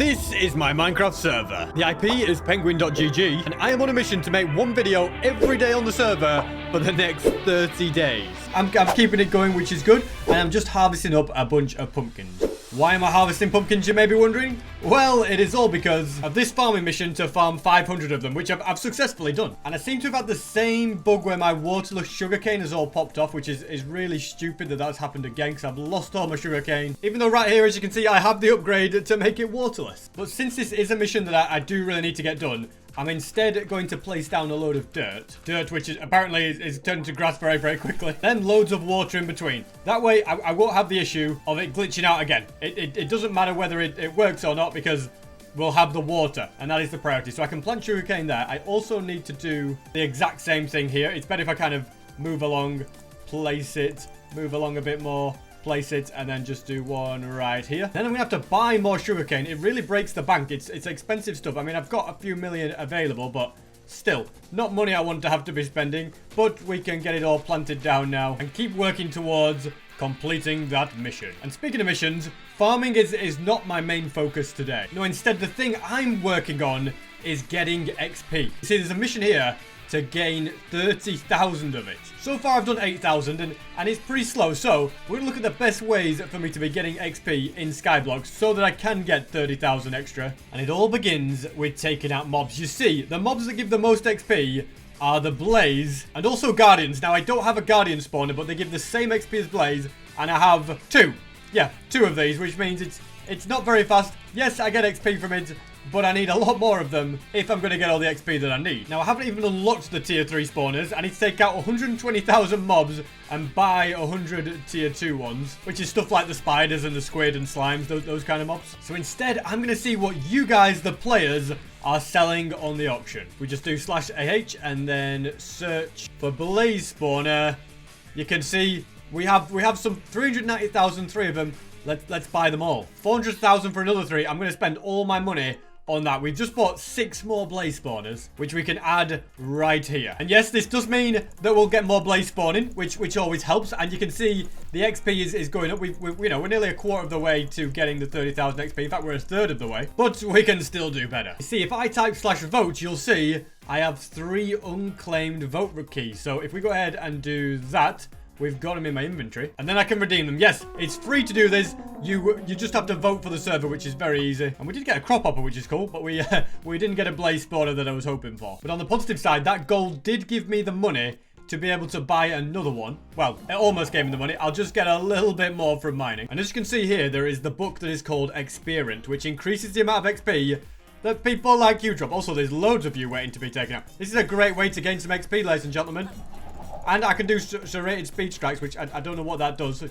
This is my Minecraft server. The IP is penguin.gg, and I am on a mission to make one video every day on the server for the next 30 days. I'm keeping it going, which is good, and I'm just harvesting up a bunch of pumpkins. Why am I harvesting pumpkins, you may be wondering? Well, it is all because of this farming mission to farm 500 of them, which I've successfully done. And I seem to have had the same bug where my waterless sugarcane has all popped off, which is really stupid that that's happened again, because I've lost all my sugarcane. Even though right here, as you can see, I have the upgrade to make it waterless. But since this is a mission that I do really need to get done, I'm instead going to place down a load of dirt. Dirt, which is apparently is turned to grass very, very quickly. Then loads of water in between. That way, I won't have the issue of it glitching out again. It doesn't matter whether it works or not because we'll have the water. And that is the priority. So I can plant sugarcane there. I also need to do the exact same thing here. It's better if I kind of move along, place it, move along a bit more, place it, and then just do one right here. Then I'm gonna have to buy more sugarcane. It really breaks the bank. It's expensive stuff. I mean, I've got a few million available, but still, not money I want to have to be spending. But we can get it all planted down now and keep working towards completing that mission. And speaking of missions, farming is not my main focus today. No, instead, the thing I'm working on is getting XP. You see, there's a mission here to gain 30,000 of it. So far I've done 8,000 and it's pretty slow, so we're gonna look at the best ways for me to be getting XP in Skyblocks so that I can get 30,000 extra. And it all begins with taking out mobs. You see, the mobs that give the most XP are the Blaze and also Guardians. Now I don't have a Guardian spawner, but they give the same XP as Blaze, and I have two. Yeah, two of these, which means it's not very fast. Yes, I get XP from it, but I need a lot more of them if I'm going to get all the XP that I need. Now, I haven't even unlocked the tier 3 spawners. I need to take out 120,000 mobs and buy 100 tier 2 ones, which is stuff like the spiders and the squid and slimes, those kind of mobs. So instead, I'm going to see what you guys, the players, are selling on the auction. We just do /AH and then search for Blaze spawner. You can see we have some 390,000, 3 of them. Let's buy them all. 400,000 for another 3. I'm going to spend all my money on that. We've just bought 6 more Blaze spawners, which we can add right here. And yes, this does mean that we'll get more Blaze spawning, which always helps. And you can see the XP is going up. We're nearly a quarter of the way to getting the 30,000 XP. In fact, we're a third of the way, but we can still do better. You see, if I type /vote, you'll see I have 3 unclaimed vote keys. So if we go ahead and do that, we've got them in my inventory, and then I can redeem them. Yes, it's free to do this. You just have to vote for the server, which is very easy. And we did get a crop hopper, which is cool, but we didn't get a Blaze spawner that I was hoping for. But on the positive side, that gold did give me the money to be able to buy another one. Well, it almost gave me the money. I'll just get a little bit more from mining. And as you can see here, there is the book that is called Experiment, which increases the amount of XP that people like you drop. Also, there's loads of you waiting to be taken out. This is a great way to gain some XP, ladies and gentlemen. And I can do serrated speed strikes, which I don't know what that does.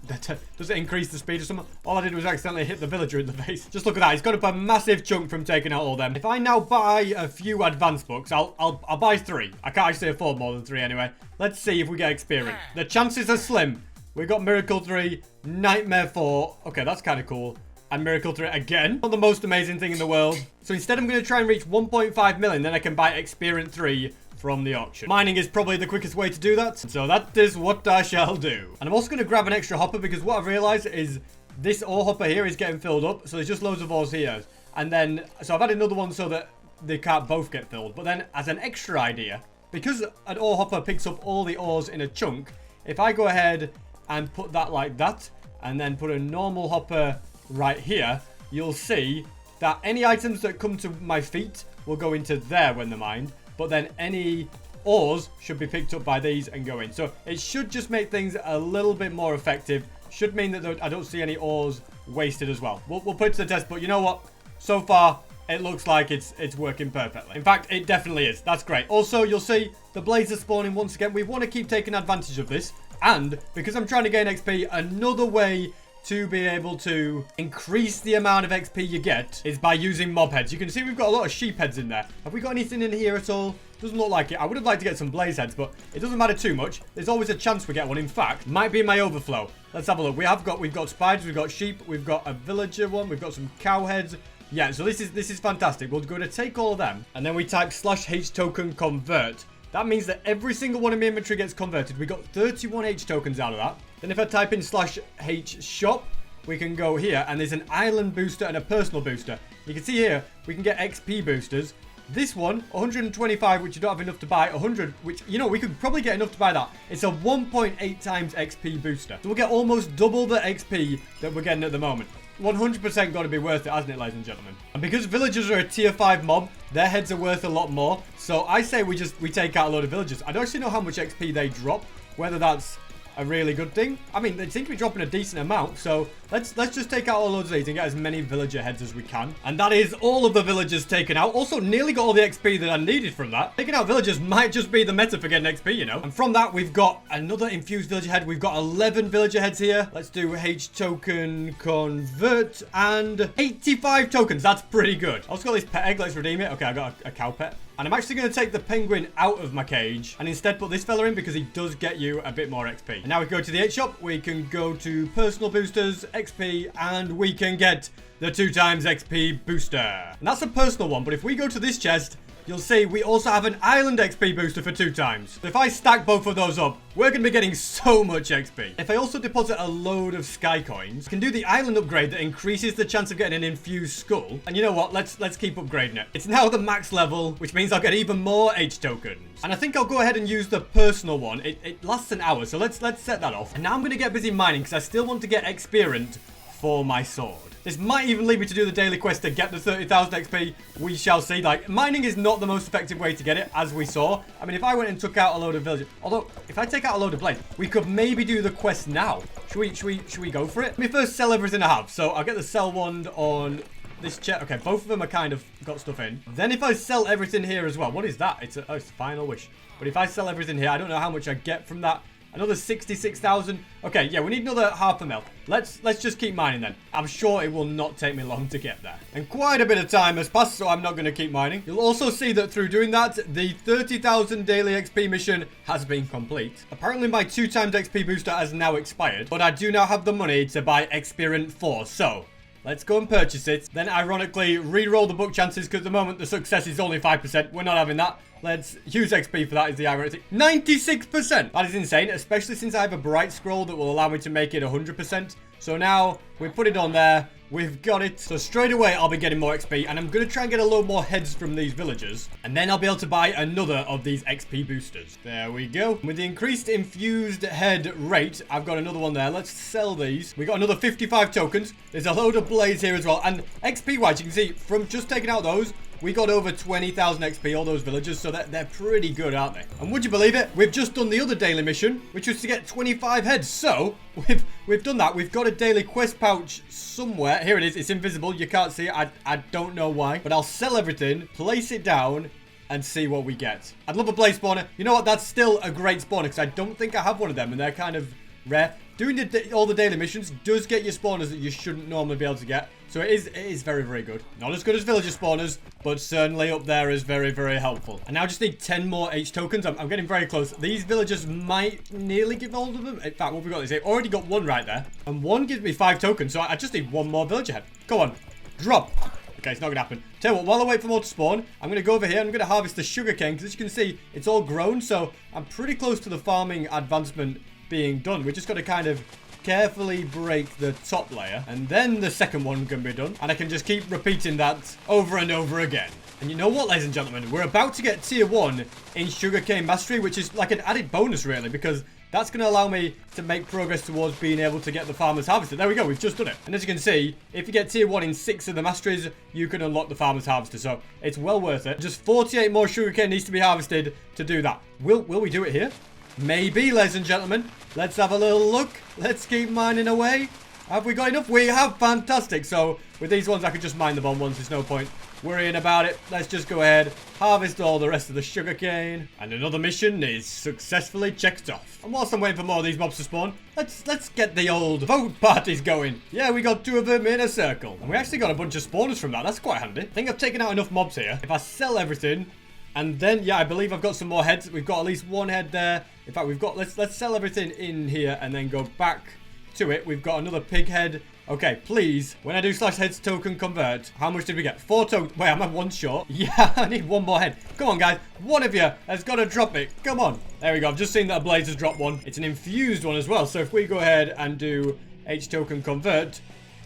Does it increase the speed or something? All I did was accidentally hit the villager in the face. Just look at that. He's got up a massive chunk from taking out all them. If I now buy a few advanced books, I'll buy 3. I can't actually afford more than 3 anyway. Let's see if we get experience. The chances are slim. We got Miracle 3, Nightmare 4. Okay, that's kind of cool. And Miracle 3 again. Not the most amazing thing in the world. So instead, I'm going to try and reach 1.5 million. Then I can buy Experience 3 from the auction. Mining is probably the quickest way to do that. So that is what I shall do. And I'm also going to grab an extra hopper because what I've realized is this ore hopper here is getting filled up. So there's just loads of ores here. And then, so I've added another one so that they can't both get filled. But then as an extra idea, because an ore hopper picks up all the ores in a chunk, if I go ahead and put that like that, and then put a normal hopper right here, you'll see that any items that come to my feet will go into there when they're mined. But then any ores should be picked up by these and go in. So it should just make things a little bit more effective. Should mean that I don't see any ores wasted as well. We'll put it to the test, but you know what? So far, it looks like it's working perfectly. In fact, it definitely is. That's great. Also, you'll see the blazes spawning once again. We want to keep taking advantage of this. And because I'm trying to gain XP, another way to be able to increase the amount of XP you get is by using mob heads. You can see we've got a lot of sheep heads in there. Have we got anything in here at all? Doesn't look like it. I would have liked to get some blaze heads, but it doesn't matter too much. There's always a chance we get one. In fact, might be in my overflow. Let's have a look. We've got spiders, we've got sheep, we've got a villager one, we've got some cow heads. Yeah, so this is fantastic. We're going to take all of them, and then we type /H token convert. That means that every single one in my inventory gets converted. We got 31 H tokens out of that. Then if I type in /H shop, we can go here, and there's an island booster and a personal booster. You can see here, we can get XP boosters. This one, 125, which you don't have enough to buy. 100, which, you know, we could probably get enough to buy that. It's a 1.8 times XP booster. So we'll get almost double the XP that we're getting at the moment. 100% got to be worth it, hasn't it, ladies and gentlemen? And because villagers are a tier 5 mob, their heads are worth a lot more. So I say we take out a load of villagers. I don't actually know how much XP they drop, whether that's a really good thing. I mean, they seem to be dropping a decent amount, so let's just take out all loads of these and get as many villager heads as we can. And that is all of the villagers taken out. Also, nearly got all the XP that I needed from that. Taking out villagers might just be the meta for getting XP, you know. And from that, we've got another infused villager head. We've got 11 villager heads here. Let's do H token convert and 85 tokens. That's pretty good. I also got this pet egg. Let's redeem it. Okay, I got a cow pet. And I'm actually going to take the penguin out of my cage and instead put this fella in because he does get you a bit more XP. And now we go to the 8 shop. We can go to personal boosters, XP, and we can get the 2 times XP booster. And that's a personal one. But if we go to this chest, you'll see we also have an island XP booster for 2 times. So if I stack both of those up, we're going to be getting so much XP. If I also deposit a load of sky coins, I can do the island upgrade that increases the chance of getting an infused skull. And you know what? Let's keep upgrading it. It's now the max level, which means I'll get even more H tokens. And I think I'll go ahead and use the personal one. It lasts an hour, so let's set that off. And now I'm going to get busy mining because I still want to get experience for my sword. This might even lead me to do the daily quest to get the 30,000 XP. We shall see. Like, mining is not the most effective way to get it, as we saw. I mean, if I went and took out a load of villagers, although if I take out a load of blades, we could maybe do the quest now. Should we go for it? Let me first sell everything I have. So I'll get the sell wand on this chest. Okay, both of them are kind of got stuff in. Then if I sell everything here as well, what is that? It's a final wish. But if I sell everything here, I don't know how much I get from that. Another 66,000. Okay, yeah, we need another 500,000. Let's just keep mining then. I'm sure it will not take me long to get there. And quite a bit of time has passed, so I'm not going to keep mining. You'll also see that through doing that, the 30,000 daily XP mission has been complete. Apparently my 2 times XP booster has now expired, but I do now have the money to buy Experience 4. So let's go and purchase it. Then ironically re-roll the book chances because at the moment the success is only 5%. We're not having that. Let's use XP for that is the ironic. 96%! That is insane, especially since I have a bright scroll that will allow me to make it 100%. So now we put it on there. We've got it. So straight away, I'll be getting more XP. And I'm going to try and get a load more heads from these villagers. And then I'll be able to buy another of these XP boosters. There we go. With the increased infused head rate, I've got another one there. Let's sell these. We got another 55 tokens. There's a load of blades here as well. And XP-wise, you can see from just taking out those, we got over 20,000 XP, all those villagers, so they're pretty good, aren't they? And would you believe it? We've just done the other daily mission, which was to get 25 heads. So, we've done that. We've got a daily quest pouch somewhere. Here it is. It's invisible. You can't see it. I don't know why. But I'll sell everything, place it down, and see what we get. I'd love a blaze spawner. You know what? That's still a great spawner, because I don't think I have one of them, and they're kind of rare. Doing all the daily missions does get you spawners that you shouldn't normally be able to get. So it is very, very good. Not as good as villager spawners, but certainly up there is very, very helpful. And now I just need 10 more H tokens. I'm getting very close. These villagers might nearly give hold of them. In fact, what we've got is they've already got one right there. And one gives me 5 tokens. So I just need one more villager head. Go on. Drop. Okay, it's not going to happen. Tell you what, while I wait for more to spawn, I'm going to go over here. I'm going to harvest the sugarcane. Because as you can see, it's all grown. So I'm pretty close to the farming advancement being done. We just got to kind of carefully break the top layer, and then the second one can be done, and I can just keep repeating that over and over again. And you know what, ladies and gentlemen, we're about to get tier 1 in sugarcane mastery, which is like an added bonus really, because that's going to allow me to make progress towards being able to get the farmer's harvester. There we go, we've just done it. And as you can see, if you get tier 1 in 6 of the masteries, you can unlock the farmer's harvester. So it's well worth it. Just 48 more sugarcane needs to be harvested to do that. Will we do it here? Maybe, ladies and gentlemen. Let's have a little look. Let's keep mining away. Have we got enough? We have. Fantastic. So with these ones, I could just mine the bomb ones. There's no point worrying about it. Let's just go ahead, harvest all the rest of the sugarcane. And another mission is successfully checked off. And whilst I'm waiting for more of these mobs to spawn, let's get the old vote parties going. Yeah, we got 2 of them in a circle. And we actually got a bunch of spawners from that. That's quite handy. I think I've taken out enough mobs here. If I sell everything, and then, yeah, I believe I've got some more heads. We've got at least 1 head there. In fact, we've got, let's sell everything in here and then go back to it. We've got another pig head. Okay, please, when I do slash heads token convert, how much did we get? 4 tokens. Wait, I'm at 1 short. Yeah, I need 1 more head. Come on, guys. One of you has got to drop it. Come on. There we go. I've just seen that a blaze has dropped 1. It's an infused one as well. So if we go ahead and do H token convert,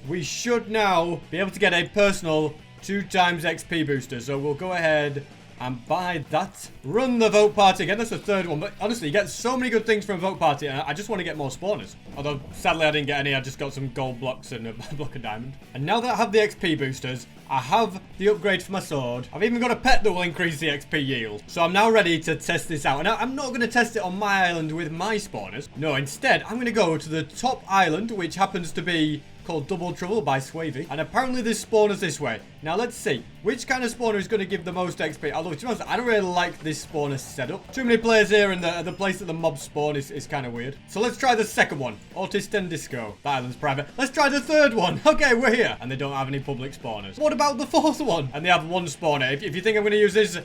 we should now be able to get a personal 2 times XP booster. So we'll go ahead and buy that. Run the vote party again. That's the 3rd one. But honestly, you get so many good things from a vote party. And I just want to get more spawners. Although, sadly, I didn't get any. I just got some gold blocks and a block of diamond. And now that I have the XP boosters, I have the upgrade for my sword. I've even got a pet that will increase the XP yield. So I'm now ready to test this out. And I'm not going to test it on my island with my spawners. No, instead, I'm going to go to the top island, which happens to be called Double Trouble by Swavy. And apparently this spawners this way. Now let's see which kind of spawner is going to give the most XP. Although to be honest, I don't really like this spawner setup. Too many players here, and the place that the mobs spawn is kind of weird. So let's try the second one. Autist and Disco. That island's private. Let's try the 3rd one. Okay, we're here. And they don't have any public spawners. What about the 4th one? And they have 1 spawner. If you think I'm going to use this,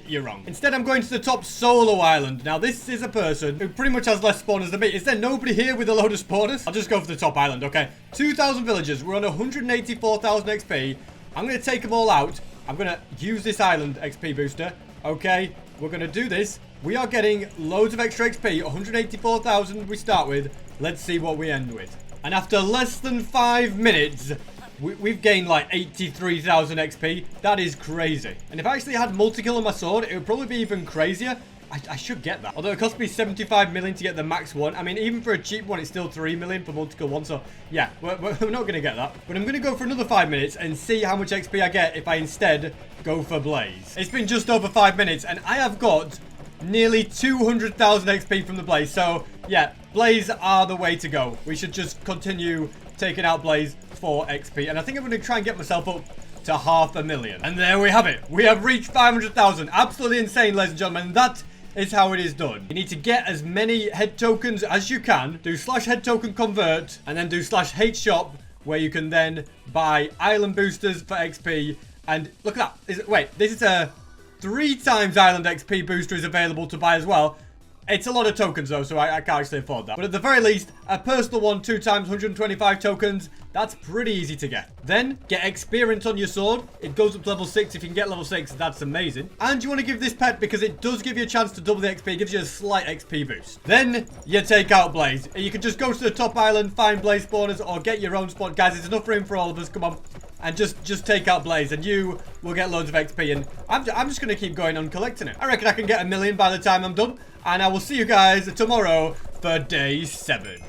you're wrong. Instead, I'm going to the top solo island. Now, this is a person who pretty much has less spawners than me. Is there nobody here with a load of spawners? I'll just go for the top island, okay? 2,000 villagers. We're on 184,000 XP. I'm going to take them all out. I'm going to use this island XP booster. Okay, we're going to do this. We are getting loads of extra XP. 184,000 we start with. Let's see what we end with. And after less than 5 minutes, we've gained like 83,000 XP. That is crazy. And if I actually had multi-kill on my sword, it would probably be even crazier. I should get that. Although it cost me 75 million to get the max one. I mean, even for a cheap one, it's still 3 million for multi-kill one. So, yeah, we're not going to get that. But I'm going to go for another 5 minutes and see how much XP I get if I instead go for Blaze. It's been just over 5 minutes, and I have got nearly 200,000 XP from the Blaze. So, yeah, Blaze are the way to go. We should just continue taking out Blaze for XP. And I think I'm going to try and get myself up to 500,000. And there we have it. We have reached 500,000. Absolutely insane, ladies and gentlemen. That is how it is done. You need to get as many head tokens as you can. Do /head token convert. And then do /hate shop, where you can then buy island boosters for XP. And look at that. Wait, this is a 3 times island XP booster is available to buy as well. It's a lot of tokens though, so I can't actually afford that. But at the very least, a personal one, 2 times 125 tokens. That's pretty easy to get. Then, get experience on your sword. It goes up to level 6. If you can get level 6, that's amazing. And you want to give this pet because it does give you a chance to double the XP. It gives you a slight XP boost. Then, you take out Blaze. You can just go to the top island, find Blaze spawners, or get your own spawn. Guys, there's enough room for all of us. Come on. And just take out Blaze, and you will get loads of XP. And I'm just going to keep going on collecting it. I reckon I can get 1 million by the time I'm done. And I will see you guys tomorrow for day 7.